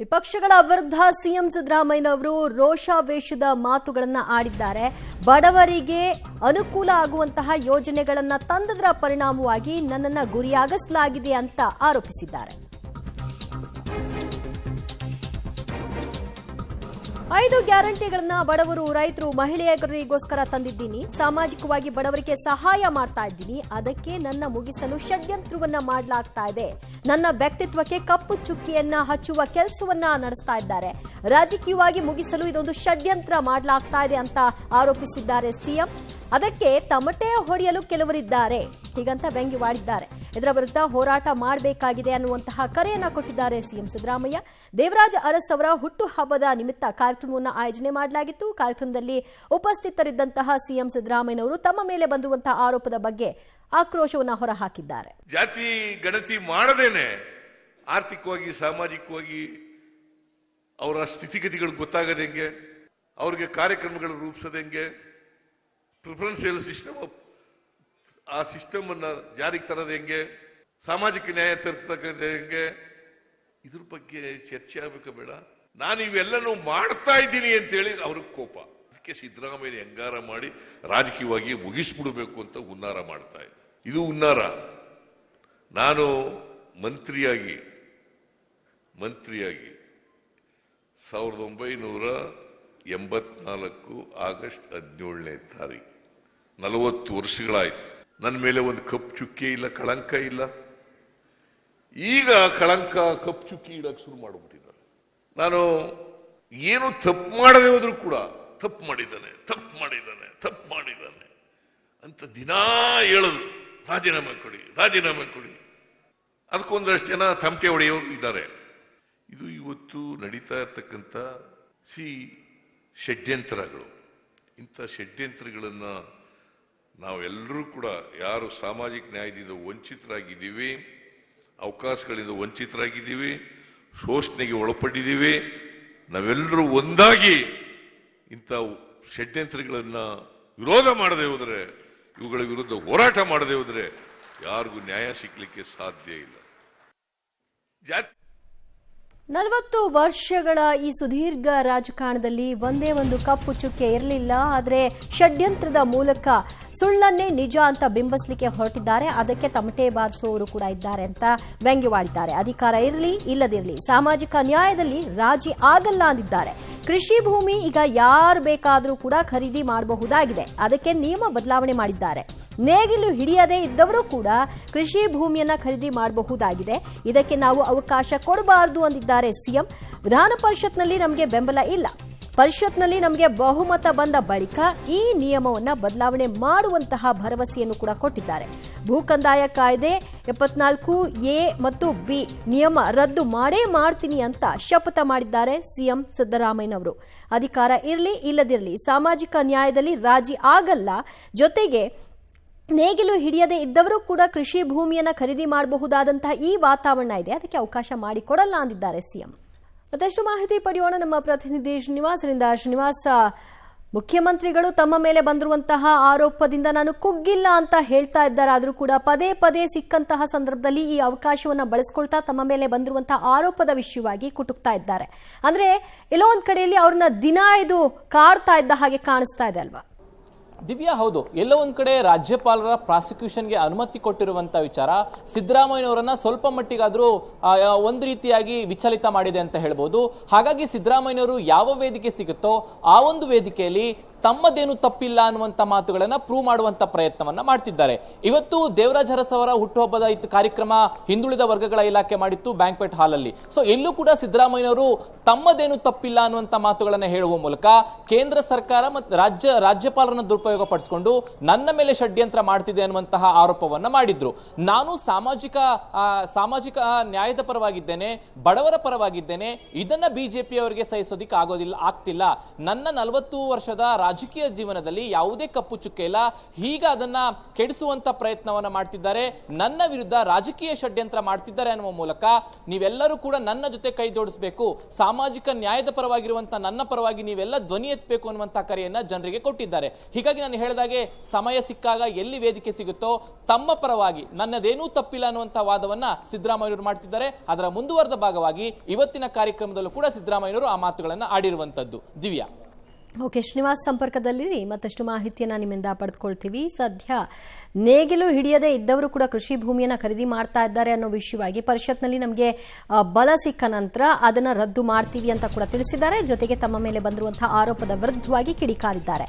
ವಿಪಕ್ಷಗಳ ವಿರುದ್ಧ ಸಿಎಂ ಸಿದ್ದರಾಮಯ್ಯನವರು ರೋಷಾವೇಶದ ಮಾತುಗಳನ್ನು ಆಡಿದ್ದಾರೆ. ಬಡವರಿಗೆ ಅನುಕೂಲ ಆಗುವಂತಹ ಯೋಜನೆಗಳನ್ನು ತಂದದರ ಪರಿಣಾಮವಾಗಿ ನನ್ನನ್ನು ಗುರಿಯಾಗಿಸಲಾಗಿದೆ ಅಂತ ಆರೋಪಿಸಿದ್ದಾರೆ. 5 ಗ್ಯಾರಂಟಿಗಳನ್ನ ಬಡವರು, ರೈತರು, ಮಹಿಳೆಯರಿಗೋಸ್ಕರ ತಂದಿದ್ದೀನಿ. ಸಾಮಾಜಿಕವಾಗಿ ಬಡವರಿಗೆ ಸಹಾಯ ಮಾಡ್ತಾ ಇದ್ದೀನಿ. ಅದಕ್ಕೆ ನನ್ನ ಮುಗಿಸಲು ಷಡ್ಯಂತ್ರವನ್ನ ಮಾಡಲಾಗ್ತಾ ಇದೆ. ನನ್ನ ವ್ಯಕ್ತಿತ್ವಕ್ಕೆ ಕಪ್ಪು ಚುಕ್ಕಿಯನ್ನ ಹಚ್ಚುವ ಕೆಲಸವನ್ನ ನಡೆಸ್ತಾ ಇದ್ದಾರೆ. ರಾಜಕೀಯವಾಗಿ ಮುಗಿಸಲು ಇದೊಂದು ಷಡ್ಯಂತ್ರ ಮಾಡಲಾಗ್ತಾ ಇದೆ ಅಂತ ಆರೋಪಿಸಿದ್ದಾರೆ ಸಿಎಂ. ಅದಕ್ಕೆ ತಮಟೆ ಹೊಡೆಯಲು ಕೆಲವರಿದ್ದಾರೆ ಹೀಗಂತ ವ್ಯಂಗ್ಯವಾಡಿದ್ದಾರೆ. ಇದರ ವಿರುದ್ಧ ಹೋರಾಟ ಮಾಡಬೇಕಾಗಿದೆ ಅನ್ನುವಂತಹ ಕರೆಯನ್ನ ಕೊಟ್ಟಿದ್ದಾರೆ ಸಿಎಂ ಸಿದ್ದರಾಮಯ್ಯ. ದೇವರಾಜ ಅರಸ್ ಅವರ ಹುಟ್ಟುಹಬ್ಬದ ನಿಮಿತ್ತ ಕಾರ್ಯಕ್ರಮವನ್ನು ಆಯೋಜನೆ ಮಾಡಲಾಗಿತ್ತು. ಕಾರ್ಯಕ್ರಮದಲ್ಲಿ ಉಪಸ್ಥಿತರಿದ್ದಂತಹ ಸಿಎಂ ಸಿದ್ದರಾಮಯ್ಯನವರು ತಮ್ಮ ಮೇಲೆ ಬಂದಿರುವಂತಹ ಆರೋಪದ ಬಗ್ಗೆ ಆಕ್ರೋಶವನ್ನು ಹೊರಹಾಕಿದ್ದಾರೆ. ಜಾತಿ ಗಣತಿ ಮಾಡದೇನೆ ಆರ್ಥಿಕವಾಗಿ, ಸಾಮಾಜಿಕವಾಗಿ ಅವರ ಸ್ಥಿತಿಗತಿಗಳು ಗೊತ್ತಾಗದ ಹೆಂಗೆ, ಅವರಿಗೆ ಕಾರ್ಯಕ್ರಮಗಳು ರೂಪಿಸೋದು ಹೆಂಗೆ, ಪ್ರಿಫರೆನ್ಷಿಯಲ್ ಸಿಸ್ಟಮ್ ಆ ಸಿಸ್ಟಮ್ ಅನ್ನ ಜಾರಿಗೆ ತರೋದು ಹೆಂಗೆ, ಸಾಮಾಜಿಕ ನ್ಯಾಯ ತರ್ತಕ್ಕಂಥ ಹೆಂಗೆ, ಇದ್ರ ಬಗ್ಗೆ ಚರ್ಚೆ ಆಗಬೇಕು ಬೇಡ. ನಾನು ಇವೆಲ್ಲನೂ ಮಾಡ್ತಾ ಇದ್ದೀನಿ ಅಂತೇಳಿ ಅವ್ರಿಗೆ ಕೋಪ. ಅದಕ್ಕೆ ಸಿದ್ದರಾಮಯ್ಯ ಹೆಂಗಾರ ಮಾಡಿ ರಾಜಕೀಯವಾಗಿ ಮುಗಿಸ್ಬಿಡಬೇಕು ಅಂತ ಹುನ್ನಾರ ಮಾಡ್ತಾ ಇದೆ. ಇದು ಹುನ್ನಾರ. ನಾನು ಮಂತ್ರಿಯಾಗಿ 1984 ಆಗಸ್ಟ್ 17ನೇ ತಾರೀಕು 40 ವರ್ಷಗಳಾಯ್ತು. ನನ್ನ ಮೇಲೆ ಒಂದು ಕಪ್ಪು ಚುಕ್ಕಿ ಇಲ್ಲ, ಕಳಂಕ ಇಲ್ಲ. ಈಗ ಕಳಂಕ, ಕಪ್ಪು ಚುಕ್ಕಿ ಇಡಕ್ಕೆ ಶುರು ಮಾಡಿಬಿಟ್ಟಿದ್ದಾರೆ. ನಾನು ಏನು ತಪ್ಪು ಮಾಡದೆ ಹೋದ್ರೂ ಕೂಡ ತಪ್ಪು ಮಾಡಿದ್ದಾನೆ ಅಂತ ದಿನಾ ಹೇಳೋದು, ರಾಜೀನಾಮೆ ಕೊಡಿ. ಅದಕ್ಕೊಂದಷ್ಟು ಜನ ತಮಟೆ ಹೊಡೆಯೋರು ಇದ್ದಾರೆ. ಇದು ಇವತ್ತು ನಡೀತಾ ಇರ್ತಕ್ಕಂಥ ಷಡ್ಯಂತ್ರಗಳು. ಇಂಥ ಷಡ್ಯಂತ್ರಗಳನ್ನ ನಾವೆಲ್ಲರೂ ಕೂಡ ಯಾರು ಸಾಮಾಜಿಕ ನ್ಯಾಯದಿಂದ ವಂಚಿತರಾಗಿದ್ದೀವಿ, ಅವಕಾಶಗಳಿಂದ ವಂಚಿತರಾಗಿದ್ದೀವಿ, ಶೋಷಣೆಗೆ ಒಳಪಟ್ಟಿದ್ದೀವಿ, ನಾವೆಲ್ಲರೂ ಒಂದಾಗಿ ಇಂಥ ಷಡ್ಯಂತ್ರಗಳನ್ನ ವಿರೋಧ ಮಾಡದೆ ಹೋದರೆ, ಇವುಗಳ ವಿರುದ್ಧ ಹೋರಾಟ ಮಾಡದೆ ಹೋದರೆ ಯಾರಿಗೂ ನ್ಯಾಯ ಸಿಗ್ಲಿಕ್ಕೆ ಸಾಧ್ಯ ಇಲ್ಲ. 40 ವರ್ಷಗಳ ಈ ಸುದೀರ್ಘ ರಾಜಕಾರಣದಲ್ಲಿ ಒಂದೇ ಒಂದು ಕಪ್ಪು ಚುಕ್ಕೆ ಇರಲಿಲ್ಲ. ಆದರೆ ಷಡ್ಯಂತ್ರದ ಮೂಲಕ ಸುಳ್ಳನ್ನೇ ನಿಜ ಅಂತ ಬಿಂಬಿಸಲಿಕ್ಕೆ ಹೊರಟಿದ್ದಾರೆ. ಅದಕ್ಕೆ ತಮಟೆ ಬಾರಿಸುವವರು ಕೂಡ ಇದ್ದಾರೆ ಅಂತ ವ್ಯಂಗ್ಯವಾಡಿದ್ದಾರೆ. ಅಧಿಕಾರ ಇರಲಿ ಇಲ್ಲದಿರಲಿ ಸಾಮಾಜಿಕ ನ್ಯಾಯದಲ್ಲಿ ರಾಜಿ ಆಗಲ್ಲ ಅಂದಿದ್ದಾರೆ. ಕೃಷಿ ಭೂಮಿ ಈಗ ಯಾರು ಬೇಕಾದರೂ ಕೂಡ ಖರೀದಿ ಮಾಡಬಹುದಾಗಿದೆ. ಅದಕ್ಕೆ ನಿಯಮ ಬದಲಾವಣೆ ಮಾಡಿದ್ದಾರೆ. ನೇಗಿಲು ಹಿಡಿಯದೇ ಇದ್ದವರು ಕೂಡ ಕೃಷಿ ಭೂಮಿಯನ್ನ ಖರೀದಿ ಮಾಡಬಹುದಾಗಿದೆ. ಇದಕ್ಕೆ ನಾವು ಅವಕಾಶ ಕೊಡಬಾರದು ಅಂದಿದ್ದಾರೆ ಸಿಎಂ. ವಿಧಾನ ಪರಿಷತ್ನಲ್ಲಿ ನಮಗೆ ಬೆಂಬಲ ಇಲ್ಲ. ಪರಿಷತ್ನಲ್ಲಿ ನಮಗೆ ಬಹುಮತ ಬಂದ ಬಳಿಕ ಈ ನಿಯಮವನ್ನು ಬದಲಾವಣೆ ಮಾಡುವಂತಹ ಭರವಸೆಯನ್ನು ಕೂಡ ಕೊಟ್ಟಿದ್ದಾರೆ. ಭೂ ಕಂದಾಯ ಕಾಯ್ದೆ 74A ಮತ್ತು B ನಿಯಮ ರದ್ದು ಮಾಡೇ ಮಾಡ್ತೀನಿ ಅಂತ ಶಪಥ ಮಾಡಿದ್ದಾರೆ ಸಿಎಂ ಸಿದ್ದರಾಮಯ್ಯನವರು. ಅಧಿಕಾರ ಇರಲಿ ಇಲ್ಲದಿರಲಿ ಸಾಮಾಜಿಕ ನ್ಯಾಯದಲ್ಲಿ ರಾಜಿ ಆಗಲ್ಲ. ಜೊತೆಗೆ ನೇಗಿಲು ಹಿಡಿಯದೇ ಇದ್ದವರು ಕೂಡ ಕೃಷಿ ಭೂಮಿಯನ್ನ ಖರೀದಿ ಮಾಡಬಹುದಾದಂತಹ ಈ ವಾತಾವರಣ ಇದೆ. ಅದಕ್ಕೆ ಅವಕಾಶ ಮಾಡಿಕೊಡಲ್ಲ ಅಂದಿದ್ದಾರೆ ಸಿಎಂ. ಮತ್ತಷ್ಟು ಮಾಹಿತಿ ಪಡೆಯೋಣ ನಮ್ಮ ಪ್ರತಿನಿಧಿ ಶ್ರೀನಿವಾಸರಿಂದ. ಶ್ರೀನಿವಾಸ, ಮುಖ್ಯಮಂತ್ರಿಗಳು ತಮ್ಮ ಮೇಲೆ ಬಂದಿರುವಂತಹ ಆರೋಪದಿಂದ ನಾನು ಕುಗ್ಗಿಲ್ಲ ಅಂತ ಹೇಳ್ತಾ ಇದ್ದಾರೆ. ಆದರೂ ಕೂಡ ಪದೇ ಪದೇ ಸಿಕ್ಕಂತಹ ಸಂದರ್ಭದಲ್ಲಿ ಈ ಅವಕಾಶವನ್ನು ಬಳಸ್ಕೊಳ್ತಾ ತಮ್ಮ ಮೇಲೆ ಬಂದಿರುವಂತಹ ಆರೋಪದ ವಿಷಯವಾಗಿ ಕುಟುಕ್ತಾ ಇದ್ದಾರೆ. ಅಂದ್ರೆ ಎಲ್ಲೋ ಒಂದ್ ಕಡೆಯಲ್ಲಿ ಅವ್ರನ್ನ ದಿನ ಇದು ಕಾಡ್ತಾ ಇದ್ದ ಹಾಗೆ ಕಾಣಿಸ್ತಾ ಇದೆ ಅಲ್ವಾ? ದಿವ್ಯಾ, ಹೌದು. ಎಲ್ಲೋ ಒಂದ್ ಕಡೆ ರಾಜ್ಯಪಾಲರ ಪ್ರಾಸಿಕ್ಯೂಷನ್ಗೆ ಅನುಮತಿ ಕೊಟ್ಟಿರುವಂತ ವಿಚಾರ ಸಿದ್ದರಾಮಯ್ಯನವರನ್ನ ಸ್ವಲ್ಪ ಮಟ್ಟಿಗಾದ್ರೂ ಒಂದು ರೀತಿಯಾಗಿ ವಿಚಲಿತ ಮಾಡಿದೆ ಅಂತ ಹೇಳ್ಬೋದು. ಹಾಗಾಗಿ ಸಿದ್ದರಾಮಯ್ಯನವರು ಯಾವ ವೇದಿಕೆ ಸಿಗುತ್ತೋ ಆ ಒಂದು ವೇದಿಕೆಯಲ್ಲಿ ತಮ್ಮದೇನು ತಪ್ಪಿಲ್ಲ ಅನ್ನುವಂತ ಮಾತುಗಳನ್ನ ಪ್ರೂವ್ ಮಾಡುವಂತ ಪ್ರಯತ್ನವನ್ನ ಮಾಡ್ತಿದ್ದಾರೆ. ಇವತ್ತು ದೇವರಾಜ ಅರಸ್ ಅವರ ಹುಟ್ಟುಹಬ್ಬದ ಕಾರ್ಯಕ್ರಮ ಹಿಂದುಳಿದ ವರ್ಗಗಳ ಇಲಾಖೆ ಮಾಡಿತ್ತು ಬ್ಯಾಂಕ್ವೆಟ್ ಹಾಲ್ ಅಲ್ಲಿ. ಸೊ ಎಲ್ಲೂ ಕೂಡ ಸಿದ್ದರಾಮಯ್ಯನವರು ತಮ್ಮದೇನು ತಪ್ಪಿಲ್ಲ ಅನ್ನುವಂತ ಮಾತುಗಳನ್ನ ಹೇಳುವ ಮೂಲಕ ಕೇಂದ್ರ ಸರ್ಕಾರ ಮತ್ತು ರಾಜ್ಯಪಾಲರನ್ನು ದುರುಪಯೋಗ ಪಡಿಸಿಕೊಂಡು ನನ್ನ ಮೇಲೆ ಷಡ್ಯಂತ್ರ ಮಾಡ್ತಿದೆ ಅನ್ನುವಂತಹ ಆರೋಪವನ್ನ ಮಾಡಿದ್ರು. ನಾನು ಸಾಮಾಜಿಕ ನ್ಯಾಯದ ಪರವಾಗಿದ್ದೇನೆ, ಬಡವರ ಪರವಾಗಿದ್ದೇನೆ. ಇದನ್ನ ಬಿಜೆಪಿ ಅವರಿಗೆ ಸಹಿಸೋದಿಕ್ಕೆ ಆಗ್ತಿಲ್ಲ. ನನ್ನ 40 ವರ್ಷದ ರಾಜಕೀಯ ಜೀವನದಲ್ಲಿ ಯಾವುದೇ ಕಪ್ಪು ಚುಕ್ಕೆ ಇಲ್ಲ, ಈಗ ಅದನ್ನ ಕೆಡಿಸುವಂತ ಪ್ರಯತ್ನವನ್ನ ಮಾಡ್ತಿದ್ದಾರೆ, ನನ್ನ ವಿರುದ್ಧ ರಾಜಕೀಯ ಷಡ್ಯಂತ್ರ ಮಾಡ್ತಿದ್ದಾರೆ ಅನ್ನುವ ಮೂಲಕ ನೀವೆಲ್ಲರೂ ಕೂಡ ನನ್ನ ಜೊತೆ ಕೈ ಜೋಡಿಸಬೇಕು, ಸಾಮಾಜಿಕ ನ್ಯಾಯದ ಪರವಾಗಿರುವಂತಹ ನನ್ನ ಪರವಾಗಿ ನೀವೆಲ್ಲ ಧ್ವನಿ ಎತ್ತಬೇಕು ಅನ್ನುವಂತ ಕರೆಯನ್ನ ಜನರಿಗೆ ಕೊಟ್ಟಿದ್ದಾರೆ. ಹೀಗಾಗಿ ನಾನು ಹೇಳಿದಾಗೆ ಸಮಯ ಸಿಕ್ಕಾಗ ಎಲ್ಲಿ ವೇದಿಕೆ ಸಿಗುತ್ತೋ ತಮ್ಮ ಪರವಾಗಿ ನನ್ನದೇನೂ ತಪ್ಪಿಲ್ಲ ಅನ್ನುವಂತ ವಾದವನ್ನ ಸಿದ್ದರಾಮಯ್ಯವರು ಮಾಡ್ತಿದ್ದಾರೆ. ಅದರ ಮುಂದುವರೆದ ಭಾಗವಾಗಿ ಇವತ್ತಿನ ಕಾರ್ಯಕ್ರಮದಲ್ಲೂ ಕೂಡ ಸಿದ್ದರಾಮಯ್ಯವರು ಆ ಮಾತುಗಳನ್ನ ಆಡಿರುವಂತದ್ದು. ದಿವ್ಯಾ. ಓಕೆ, ಶ್ರೀನಿವಾಸ್ ಸಂಪರ್ಕದಲ್ಲಿ ಮತ್ತಷ್ಟು ಮಾಹಿತಿಯನ್ನ ನಿಮ್ಮಿಂದ ಪಡೆದುಕೊಳ್ತೀವಿ. ಸದ್ಯ ನೇಗಿಲು ಹಿಡಿಯದೇ ಇದ್ದವರು ಕೂಡ ಕೃಷಿ ಭೂಮಿಯನ್ನ ಖರೀದಿ ಮಾಡ್ತಾ ಇದ್ದಾರೆ ಅನ್ನೋ ವಿಷಯವಾಗಿ ಪರಿಷತ್ನಲ್ಲಿ ನಮಗೆ ಬಲ ಸಿಕ್ಕ ನಂತರ ಅದನ್ನ ರದ್ದು ಮಾಡ್ತೀವಿ ಅಂತ ಕೂಡ ತಿಳಿಸಿದ್ದಾರೆ. ಜೊತೆಗೆ ತಮ್ಮ ಮೇಲೆ ಬಂದಿರುವಂತಹ ಆರೋಪದ ವಿರುದ್ಧವಾಗಿ ಕಿಡಿಕಾರಿದ್ದಾರೆ.